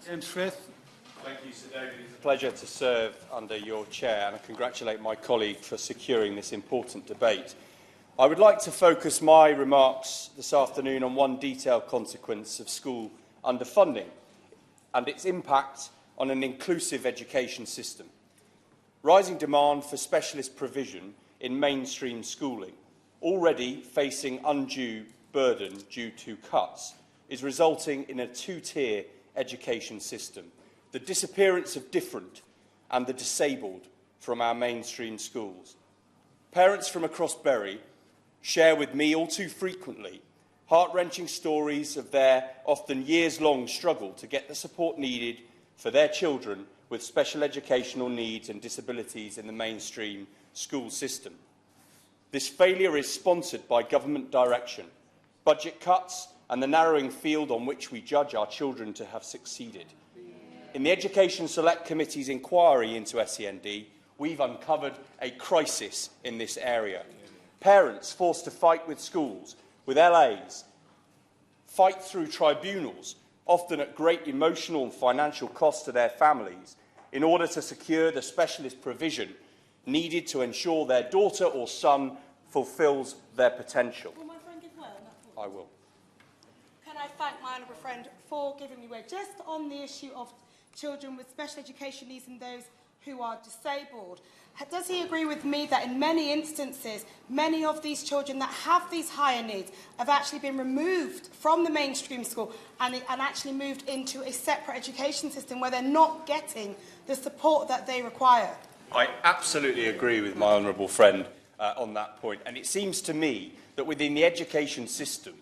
James Frith. Thank you, Sir David. It's a pleasure to serve under your chair, and I congratulate my colleague for securing this important debate. I would like to focus my remarks this afternoon on one detailed consequence of school underfunding and its impact on an inclusive education system. Rising demand for specialist provision in mainstream schooling, already facing undue burden due to cuts, is resulting in a two-tier education system, the disappearance of different and the disabled from our mainstream schools. Parents from across Bury share with me all too frequently heart-wrenching stories of their often years-long struggle to get the support needed for their children with special educational needs and disabilities in the mainstream school system. This failure is sponsored by government direction, budget cuts and the narrowing field on which we judge our children to have succeeded. In the Education Select Committee's inquiry into SEND, we've uncovered a crisis in this area. Parents forced to fight with schools, with LAs, fight through tribunals, often at great emotional and financial cost to their families, in order to secure the specialist provision needed to ensure their daughter or son fulfills their potential. Will my friend give way on that point? I will. Can I thank my honourable friend for giving me way? Just on the issue of children with special education needs and those who are disabled, does he agree with me that in many instances, many of these children that have these higher needs have actually been removed from the mainstream school and actually moved into a separate education system where they're not getting the support that they require? I absolutely agree with my honourable friend on that point. And it seems to me that within the education system,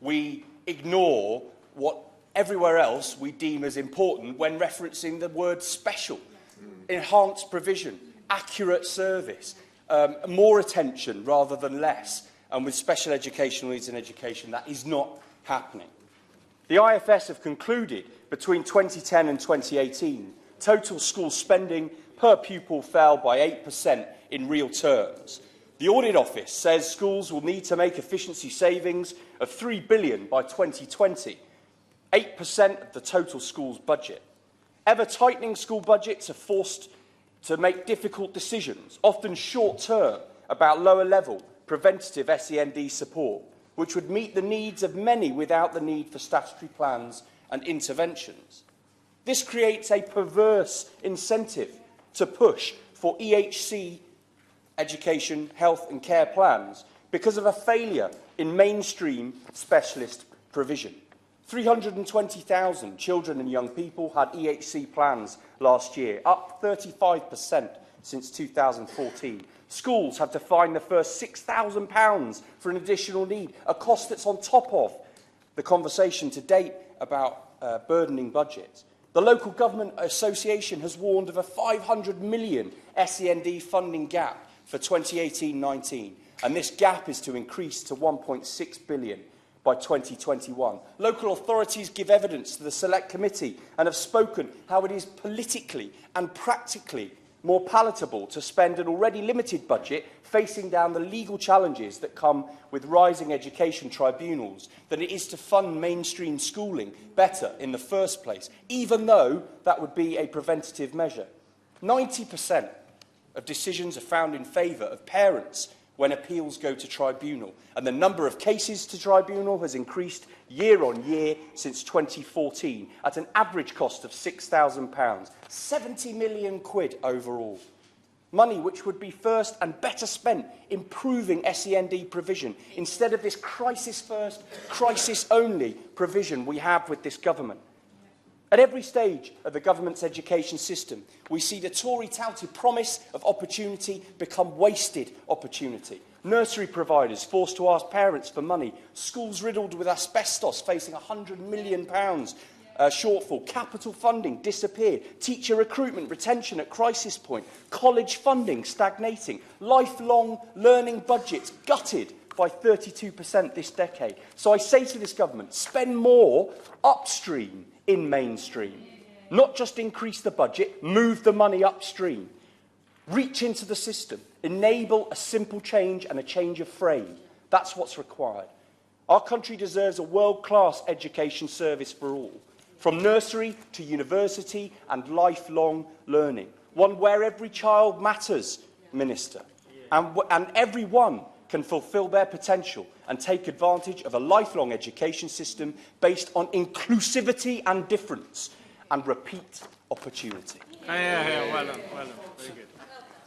we ignore what everywhere else we deem as important when referencing the word special. Enhanced provision, accurate service, more attention rather than less. And with special educational needs in education, that is not happening. The IFS have concluded between 2010 and 2018, total school spending per pupil fell by 8% in real terms. The Audit Office says schools will need to make efficiency savings of £3 billion by 2020, 8% of the total school's budget. Ever-tightening school budgets are forced to make difficult decisions, often short-term, about lower-level, preventative SEND support, which would meet the needs of many without the need for statutory plans and interventions. This creates a perverse incentive to push for EHC education, health and care plans because of a failure in mainstream specialist provision. 320,000 children and young people had EHC plans last year, up 35% since 2014. Schools have to find the first £6,000 for an additional need, a cost that's on top of the conversation to date about burdening budgets. The Local Government Association has warned of a £500 million SEND funding gap for 2018-19, and this gap is to increase to £1.6 billion by 2021. Local authorities give evidence to the Select Committee and have spoken how it is politically and practically more palatable to spend an already limited budget facing down the legal challenges that come with rising education tribunals than it is to fund mainstream schooling better in the first place, even though that would be a preventative measure. 90% of decisions are found in favour of parents when appeals go to tribunal, and the number of cases to tribunal has increased year on year since 2014 at an average cost of £6,000, 70 million quid overall. Money which would be first and better spent improving SEND provision instead of this crisis-first, crisis-only provision we have with this government. At every stage of the government's education system, we see the Tory-touted promise of opportunity become wasted opportunity. Nursery providers forced to ask parents for money, schools riddled with asbestos facing £100 million shortfall, capital funding disappeared, teacher recruitment, retention at crisis point, college funding stagnating, lifelong learning budgets gutted by 32% this decade. So I say to this government, spend more upstream in mainstream. Not just increase the budget, move the money upstream. Reach into the system. Enable a simple change and a change of frame. That's what's required. Our country deserves a world-class education service for all. from nursery to university and lifelong learning. One where every child matters, Minister, and everyone can fulfil their potential and take advantage of a lifelong education system based on inclusivity and difference and repeat opportunity. Well done. Very good.